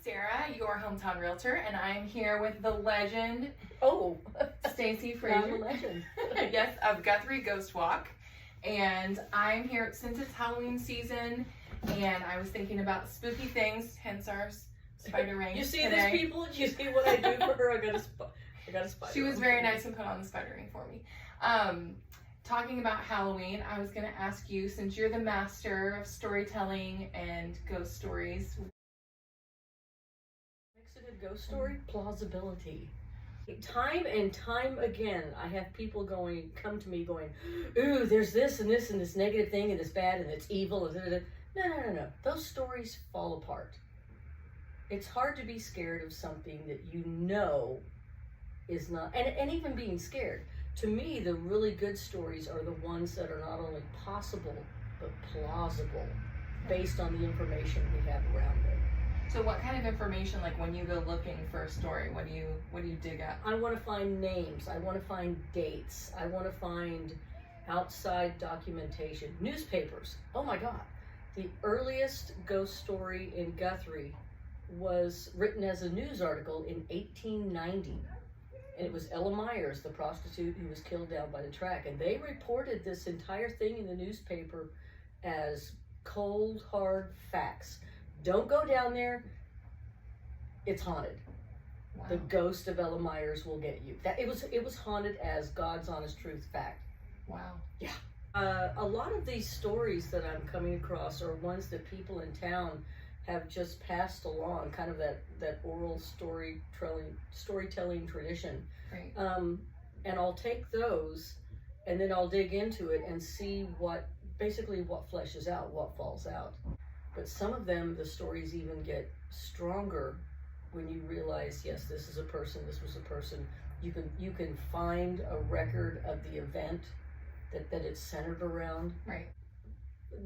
Sarah, your hometown realtor, and I'm here with the legend, Stacy Fraser. Fraser. Legend. Yes, of Guthrie Ghost Walk. And I'm here since it's Halloween season, and I was thinking about spooky things, hence our spider ring. You see today. these people? You see what I do for her? I got a spider. She was very nice and put on the spider ring for me. Talking about Halloween, I was going to ask you, since you're the master of storytelling and ghost stories. Makes it a ghost story? Plausibility. Time and time again, I have people come to me going, ooh, there's this and this and this negative thing and it's bad and it's evil. And No. Those stories fall apart. It's hard to be scared of something that you know is not, and even being scared. To me, the really good stories are the ones that are not only possible, but plausible, based on the information we have around them. So what kind of information, like when you go looking for a story, what do you dig up? I want to find names, I want to find dates, I want to find outside documentation. Newspapers, oh my God. The earliest ghost story in Guthrie was written as a news article in 1890. And it was Ella Myers, the prostitute who was killed down by the track. And they reported this entire thing in the newspaper as cold, hard facts. Don't go down there. It's haunted. Wow. The ghost of Ella Myers will get you. It was haunted as God's honest truth fact. Wow. Yeah. A lot of these stories that I'm coming across are ones that people in town have just passed along, kind of that oral storytelling tradition. Right. And I'll take those and then I'll dig into it and see what fleshes out, what falls out. But some of them, the stories even get stronger when you realize, yes, this is a person, this was a person. You can find a record of the event that it's centered around. Right.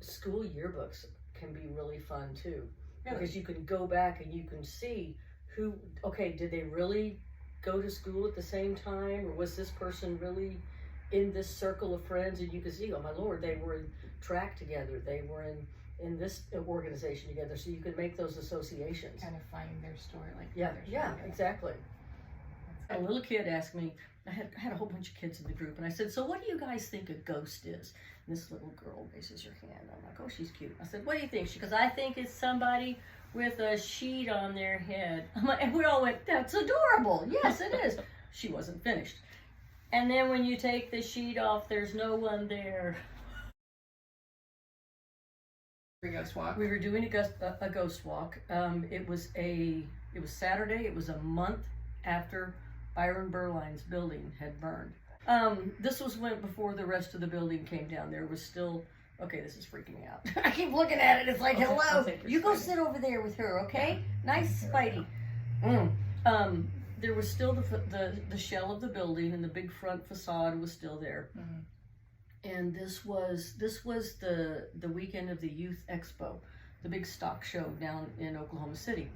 School yearbooks can be really fun too. Really? Because you can go back and you can see did they really go to school at the same time, or was this person really in this circle of friends? And you can see, oh my Lord, they were in track together, they were in this organization together, so you can make those associations. Kind of find their story, like Yeah, exactly. A little kid asked me, I had a whole bunch of kids in the group, and I said, so what do you guys think a ghost is? And this little girl raises her hand. I'm like, oh, she's cute. I said, what do you think? She goes, I think it's somebody with a sheet on their head. I'm like, and we all went, that's adorable. Yes, it is. She wasn't finished. And then when you take the sheet off, there's no one there. Ghost walk. We were doing a ghost walk. It was Saturday. It was a month after Byron Berline's building had burned. This was before the rest of the building came down. There was still, okay, this is freaking me out. I keep looking at it. It's like, hello, you go sit over there with her, okay? Nice, Spidey. There was still the shell of the building, and the big front facade was still there. Mm-hmm. And this was the weekend of the Youth Expo, the big stock show down in Oklahoma City.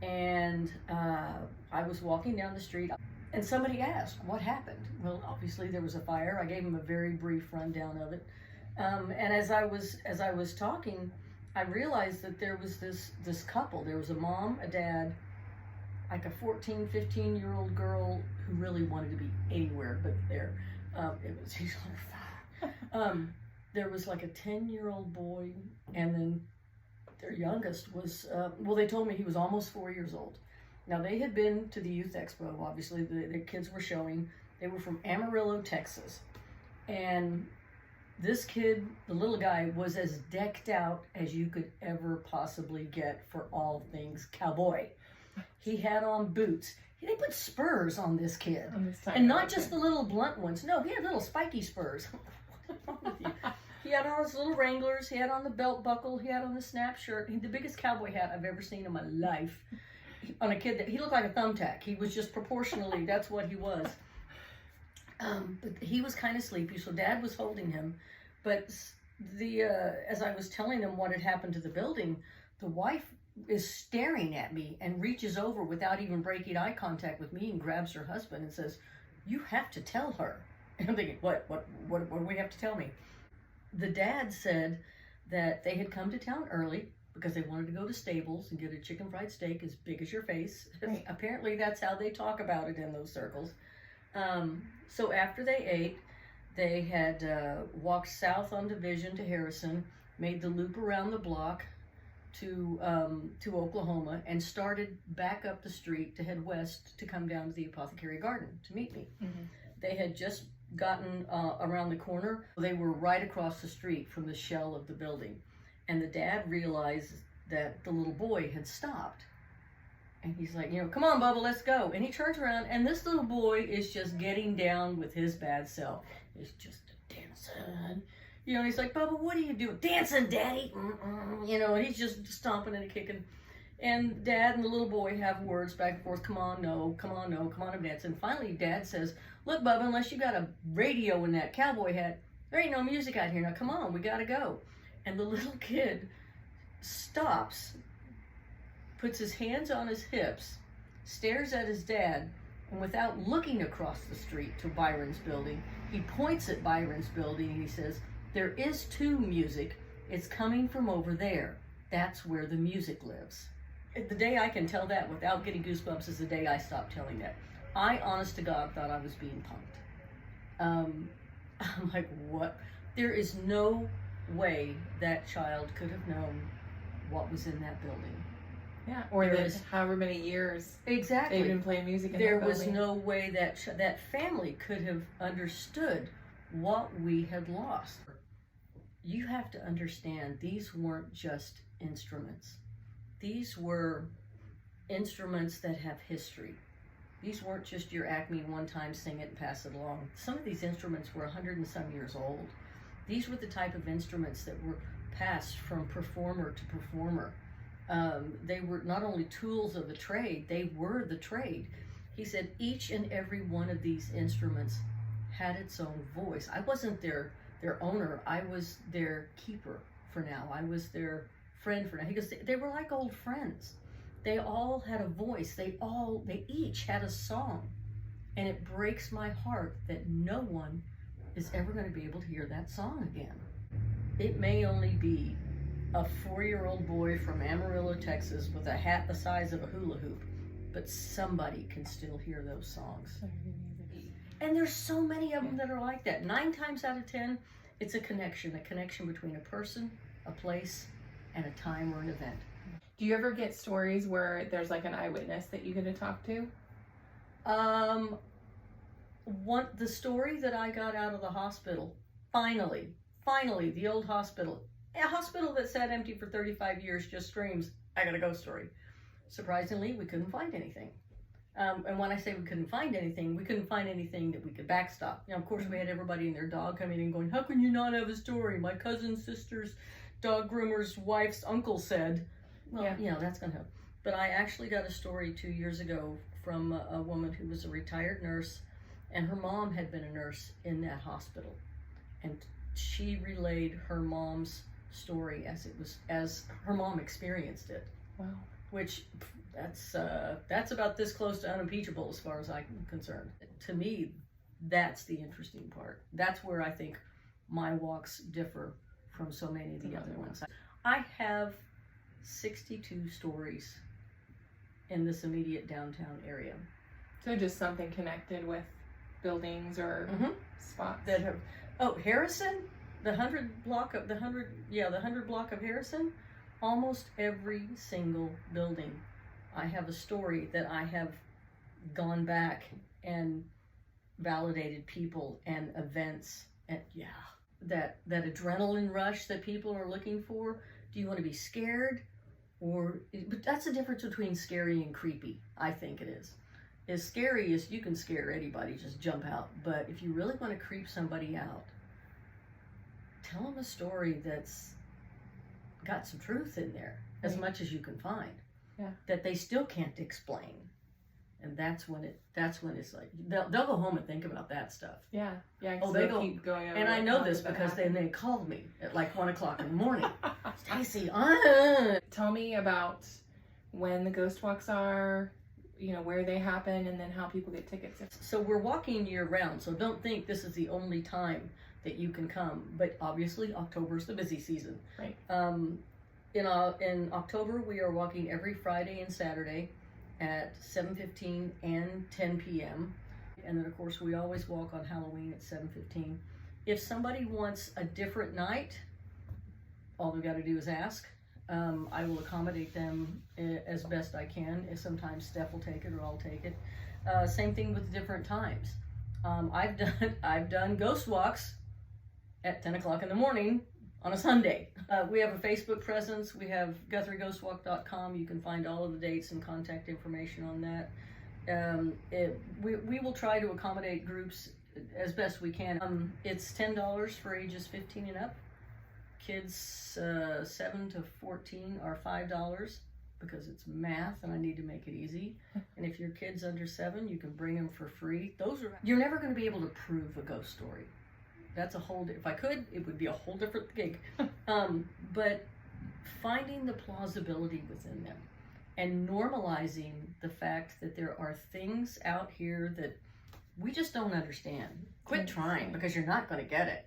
And I was walking down the street, and somebody asked, what happened? Well, obviously there was a fire. I gave them a very brief rundown of it. And as I was talking, I realized that there was this couple. There was a mom, a dad, like a 14, 15-year-old girl who really wanted to be anywhere but there. There was like a 10-year-old boy, and then their youngest was, they told me he was almost 4 years old. Now, they had been to the Youth Expo, obviously, the kids were showing. They were from Amarillo, Texas. And this kid, the little guy, was as decked out as you could ever possibly get for all things cowboy. He had on boots. They put spurs on this kid. And not just the little blunt ones. No, he had little spiky spurs. What's wrong with you? He had on his little Wranglers. He had on the belt buckle. He had on the snap shirt. He had the biggest cowboy hat I've ever seen in my life. On a kid he looked like a thumbtack. He was just proportionally, that's what he was. But he was kind of sleepy, so Dad was holding him. But as I was telling them what had happened to the building, the wife is staring at me and reaches over without even breaking eye contact with me and grabs her husband and says, you have to tell her. And I'm thinking, what do we have to tell me? The dad said that they had come to town early. because they wanted to go to Stables and get a chicken fried steak as big as your face. Right. Apparently that's how they talk about it in those circles. So after they ate, they had walked south on Division to Harrison, made the loop around the block to Oklahoma, and started back up the street to head west to come down to the Apothecary Garden to meet me. Mm-hmm. They had just gotten around the corner. They were right across the street from the shell of the building. And the dad realized that the little boy had stopped. And he's like, come on, Bubba, let's go. And he turns around, and this little boy is just getting down with his bad self. He's just dancing. He's like, Bubba, what are you doing? Dancing, Daddy. And he's just stomping and kicking. And Dad and the little boy have words back and forth. Come on, no, come on, no, come on, I'm dancing. Finally, Dad says, look, Bubba, unless you got a radio in that cowboy hat, there ain't no music out here. Now, come on, we got to go. And the little kid stops, puts his hands on his hips, stares at his dad, and without looking across the street to Byron's building, he points at Byron's building and he says, there is too music. It's coming from over there. That's where the music lives. The day I can tell that without getting goosebumps is the day I stopped telling that. I, honest to God, thought I was being punked. I'm like, what? There is no way that child could have known what was in that building. Yeah, or that however many years exactly they've been playing music in there that building. was no way that that family could have understood what we had lost. You have to understand, these weren't just instruments. These were instruments that have history. These weren't just your Acme one time sing it and pass it along. Some of these instruments were 100 and some years old. These were the type of instruments that were passed from performer to performer. They were not only tools of the trade, they were the trade. He said each and every one of these instruments had its own voice. I wasn't their owner, I was their keeper for now. I was their friend for now. He goes, they were like old friends. They all had a voice. They each had a song. And it breaks my heart that no one is ever going to be able to hear that song again. It may only be a 4-year-old boy from Amarillo, Texas with a hat the size of a hula hoop, but somebody can still hear those songs. And there's so many of them that are like that. 9 times out of 10, it's a connection between a person, a place, and a time or an event. Do you ever get stories where there's like an eyewitness that you get to talk to? The story that I got out of the hospital, finally, the old hospital, a hospital that sat empty for 35 years just screams, I got a ghost story. Surprisingly, we couldn't find anything. And when I say we couldn't find anything that we could backstop. Of course, we had everybody and their dog coming in going, how can you not have a story? My cousin's sister's dog groomer's wife's uncle said. Well, yeah. That's going to help. But I actually got a story 2 years ago from a woman who was a retired nurse, and her mom had been a nurse in that hospital. And she relayed her mom's story as her mom experienced it. Wow. Which, that's about this close to unimpeachable as far as I'm concerned. To me, that's the interesting part. That's where I think my walks differ from so many of the other ones. I have 62 stories in this immediate downtown area. So just something connected with buildings or spots that have. Oh, Harrison, the 100 block of Harrison. Almost every single building, I have a story that I have gone back and validated people and events, and that adrenaline rush that people are looking for. Do you want to be scared? But that's the difference between scary and creepy, I think it is. As scary as you can scare anybody, just jump out. But if you really want to creep somebody out, tell them a story that's got some truth in there, as much as you can find, that they still can't explain. And that's when it's like, they'll go home and think about that stuff. Yeah. They'll keep going over. And I know this because they called me at like 1 o'clock in the morning. Stacy, Tell me about when the ghost walks are, where they happen, and then how people get tickets. So we're walking year round, so don't think this is the only time that you can come. But obviously October's the busy season. Right. In October, we are walking every Friday and Saturday at 7:15 and 10 p.m. And then, of course, we always walk on Halloween at 7:15. If somebody wants a different night, all they've got to do is ask. I will accommodate them as best I can. Sometimes Steph will take it or I'll take it. Same thing with different times. I've done ghost walks at 10 o'clock in the morning on a Sunday. We have a Facebook presence. We have GuthrieGhostWalk.com. You can find all of the dates and contact information on that. We will try to accommodate groups as best we can. It's $10 for ages 15 and up. Kids 7 to 14 are $5 because it's math and I need to make it easy. And if your kid's under 7, you can bring them for free. You're never going to be able to prove a ghost story. That's if I could, it would be a whole different gig. But finding the plausibility within them and normalizing the fact that there are things out here that we just don't understand. Quit trying because you're not going to get it.